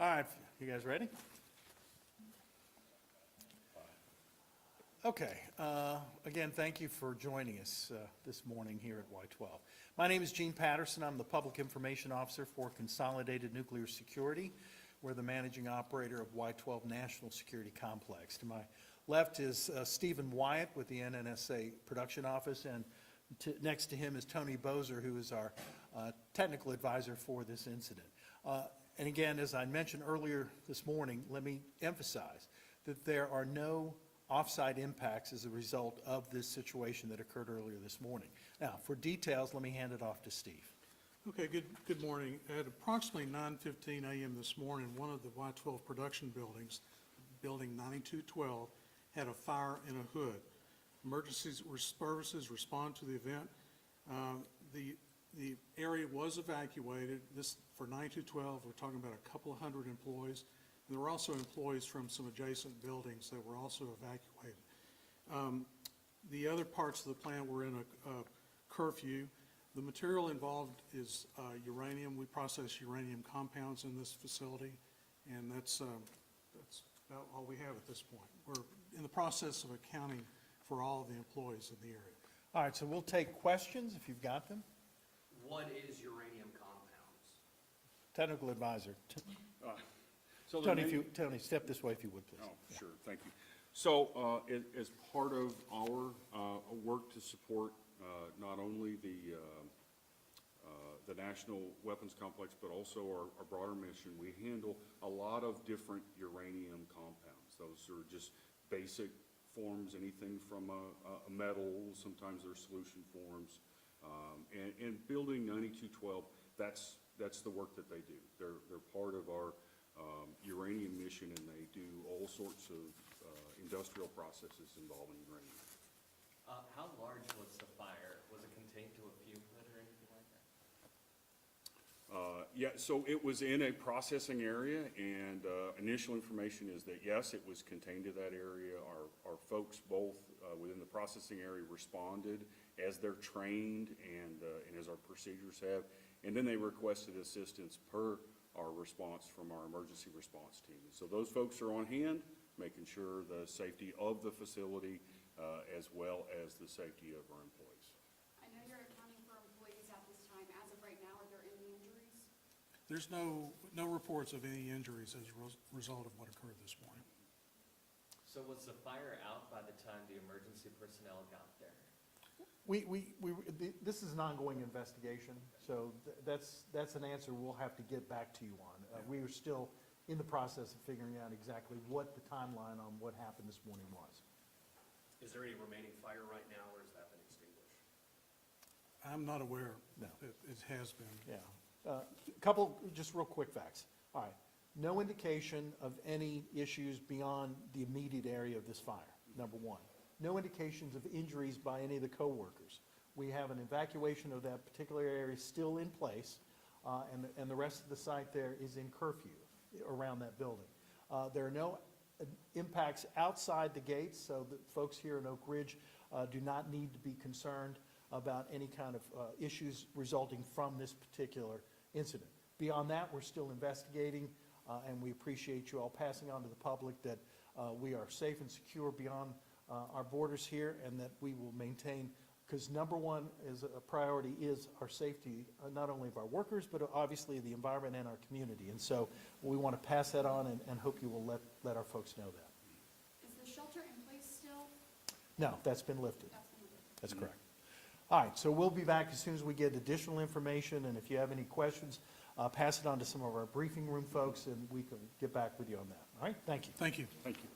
All right, you guys ready? Okay, again, thank you for joining us this morning here at Y-12. My name is Gene Patterson. I'm the Public Information Officer for Consolidated Nuclear Security. We're the managing operator of Y-12 National Security Complex. To my left is Stephen Wyatt with the NNSA Production Office, and next to him is Tony Bozer, who is our technical advisor for this incident. And again, as I mentioned earlier this morning, let me emphasize that there are no offsite impacts as a result of this situation that occurred earlier this morning. Now, for details, let me hand it off to Steve. Okay, good morning. At approximately 9:15 a.m. this morning, one of the Y-12 production buildings, building 9212, had a fire in a hood. Emergency services respond to the event. The area was evacuated. This, for 9212, we're talking about a couple of hundred employees. And there were also employees from some adjacent buildings that were also evacuated. The other parts of the plant were in a curfew. The material involved is uranium. We process uranium compounds in this facility, and that's about all we have at this point. We're in the process of accounting for all of the employees in the area. All right, so we'll take questions if you've got them. What is uranium compounds? Technical advisor. So the Tony, main- Tony, step this way if you would, please. Oh, sure, thank you. So, as part of our work to support not only the National Weapons Complex, but also our broader mission, we handle a lot of different uranium compounds. Those are just basic forms, anything from a metal, sometimes they're solution forms. And building 9212, that's the work that they do. They're part of our uranium mission, and they do all sorts of industrial processes involving uranium. How large was the fire? Was it contained to a fume hood or anything like that? Yeah, so it was in a processing area, and initial information is that, yes, it was contained to that area. Our folks both within the processing area responded as they're trained and as our procedures have, and then they requested assistance per our response from our emergency response team. So those folks are on hand, making sure the safety of the facility as well as the safety of our employees. I know you're accounting for employees at this time. As of right now, are there any injuries? There's no reports of any injuries as a result of what occurred this morning. So was the fire out by the time the emergency personnel got there? This is an ongoing investigation, so that's an answer we'll have to get back to you on. We are still in the process of figuring out exactly what the timeline on what happened this morning was. Is there any remaining fire right now, or has that been extinguished? I'm not aware No. that it has been. Yeah. Couple, just real quick facts. All right. No indication of any issues beyond the immediate area of this fire, number one. No indications of injuries by any of the co-workers. We have an evacuation of that particular area still in place, and the rest of the site there is in curfew around that building. There are no impacts outside the gates, so the folks here in Oak Ridge do not need to be concerned about any kind of issues resulting from this particular incident. Beyond that, we're still investigating, and we appreciate you all passing on to the public that we are safe and secure beyond our borders here, and that we will maintain, because number one is a priority is our safety, not only of our workers, but obviously the environment and our community. And so we want to pass that on and hope you will let our folks know that. Is the shelter in place still? No, that's been lifted. That's been lifted. That's correct. All right, so we'll be back as soon as we get additional information, and if you have any questions, pass it on to some of our briefing room folks, and we can get back with you on that. All right, thank you. Thank you. Thank you.